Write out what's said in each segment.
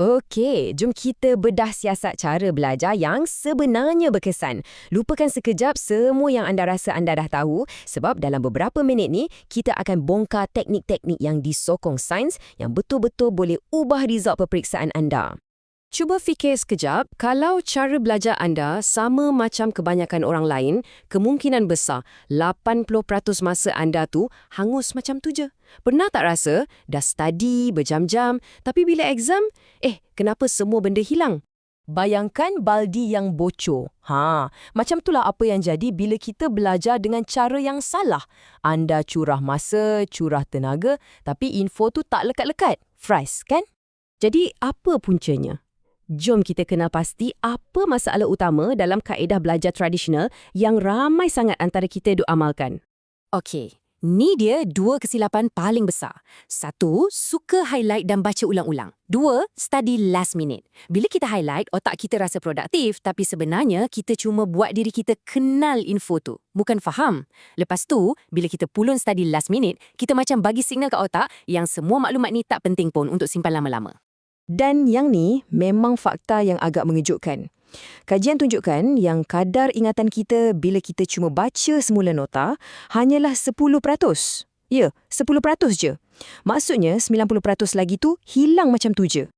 Okey, jom kita bedah siasat cara belajar yang sebenarnya berkesan. Lupakan sekejap semua yang anda rasa anda dah tahu sebab dalam beberapa minit ni, kita akan bongkar teknik-teknik yang disokong sains yang betul-betul boleh ubah result peperiksaan anda. Cuba fikir sekejap, kalau cara belajar anda sama macam kebanyakan orang lain, kemungkinan besar 80% masa anda tu hangus macam tu je. Pernah tak rasa dah study berjam-jam, tapi bila exam, kenapa semua benda hilang? Bayangkan baldi yang bocor. Macam itulah apa yang jadi bila kita belajar dengan cara yang salah. Anda curah masa, curah tenaga, tapi info tu tak lekat-lekat. Fries, kan? Jadi, apa puncanya? Jom kita kenal pasti apa masalah utama dalam kaedah belajar tradisional yang ramai sangat antara kita duk amalkan. Okey, ni dia 2 kesilapan paling besar. 1, suka highlight dan baca ulang-ulang. 2, study last minute. Bila kita highlight, otak kita rasa produktif, tapi sebenarnya kita cuma buat diri kita kenal info tu, bukan faham. Lepas tu, bila kita pulun study last minute, kita macam bagi signal ke otak yang semua maklumat ni tak penting pun untuk simpan lama-lama. Dan yang ni memang fakta yang agak mengejutkan. Kajian tunjukkan yang kadar ingatan kita bila kita cuma baca semula nota hanyalah 10%. Ya, 10% je. Maksudnya 90% lagi tu hilang macam tu je.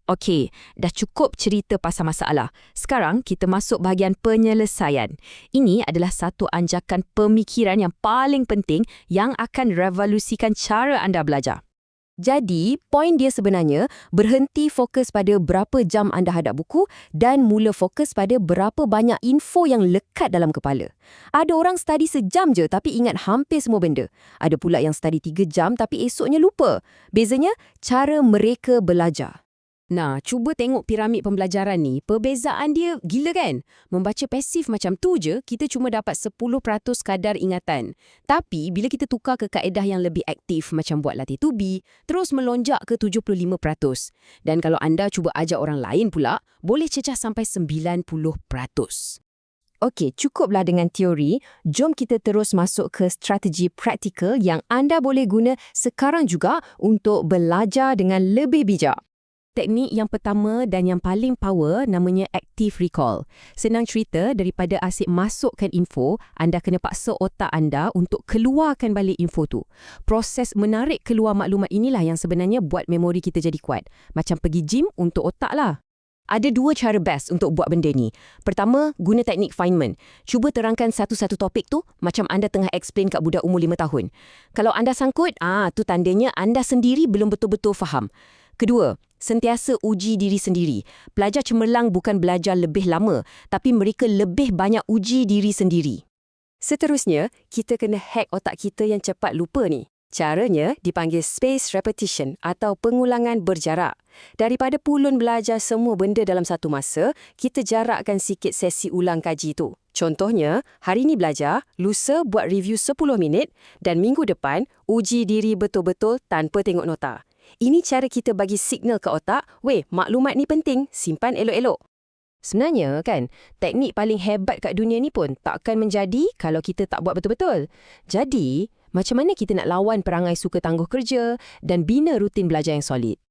Okey, dah cukup cerita pasal masalah. Sekarang kita masuk bahagian penyelesaian. Ini adalah satu anjakan pemikiran yang paling penting yang akan revolusikan cara anda belajar. Jadi, poin dia sebenarnya berhenti fokus pada berapa jam anda hadap buku dan mula fokus pada berapa banyak info yang lekat dalam kepala. Ada orang study sejam je tapi ingat hampir semua benda. Ada pula yang study 3 jam tapi esoknya lupa. Bezanya, cara mereka belajar. Nah, cuba tengok piramid pembelajaran ni. Perbezaan dia gila kan? Membaca pasif macam tu je, kita cuma dapat 10% kadar ingatan. Tapi, bila kita tukar ke kaedah yang lebih aktif macam buat latih tubi, terus melonjak ke 75%. Dan kalau anda cuba ajar orang lain pula, boleh cecah sampai 90%. Okey, cukuplah dengan teori. Jom kita terus masuk ke strategi praktikal yang anda boleh guna sekarang juga untuk belajar dengan lebih bijak. Teknik yang pertama dan yang paling power namanya active recall. Senang cerita, daripada asyik masukkan info, anda kena paksa otak anda untuk keluarkan balik info tu. Proses menarik keluar maklumat inilah yang sebenarnya buat memori kita jadi kuat. Macam pergi gym untuk otak lah. Ada 2 cara best untuk buat benda ni. Pertama, guna teknik Feynman. Cuba terangkan satu-satu topik tu macam anda tengah explain kat budak umur 5 tahun. Kalau anda sangkut, tu tandanya anda sendiri belum betul-betul faham. Kedua, sentiasa uji diri sendiri. Pelajar cemerlang bukan belajar lebih lama, tapi mereka lebih banyak uji diri sendiri. Seterusnya, kita kena hack otak kita yang cepat lupa ni. Caranya dipanggil space repetition atau pengulangan berjarak. Daripada pulun belajar semua benda dalam satu masa, kita jarakkan sikit sesi ulang kaji tu. Contohnya, hari ni belajar, lusa buat review 10 minit dan minggu depan uji diri betul-betul tanpa tengok nota. Ini cara kita bagi signal ke otak, maklumat ni penting, simpan elok-elok. Sebenarnya kan, teknik paling hebat kat dunia ni pun takkan menjadi kalau kita tak buat betul-betul. Jadi, macam mana kita nak lawan perangai suka tangguh kerja dan bina rutin belajar yang solid?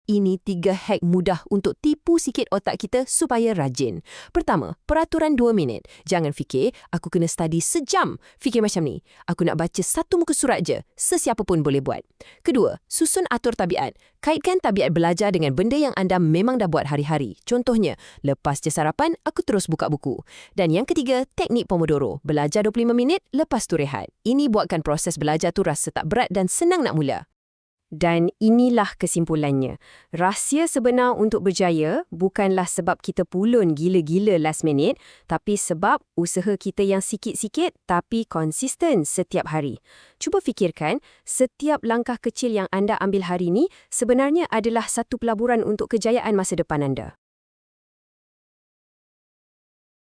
Ini 3 hack mudah untuk tipu sikit otak kita supaya rajin. Pertama, peraturan 2 minit. Jangan fikir, aku kena study sejam. Fikir macam ni, aku nak baca 1 muka surat je. Sesiapa pun boleh buat. Kedua, susun atur tabiat. Kaitkan tabiat belajar dengan benda yang anda memang dah buat hari-hari. Contohnya, lepas je sarapan, aku terus buka buku. Dan yang ketiga, teknik Pomodoro. Belajar 25 minit, lepas tu rehat. Ini buatkan proses belajar tu rasa tak berat dan senang nak mula. Dan inilah kesimpulannya. Rahsia sebenar untuk berjaya bukanlah sebab kita pulun gila-gila last minute, tapi sebab usaha kita yang sikit-sikit tapi konsisten setiap hari. Cuba fikirkan, setiap langkah kecil yang anda ambil hari ini sebenarnya adalah satu pelaburan untuk kejayaan masa depan anda.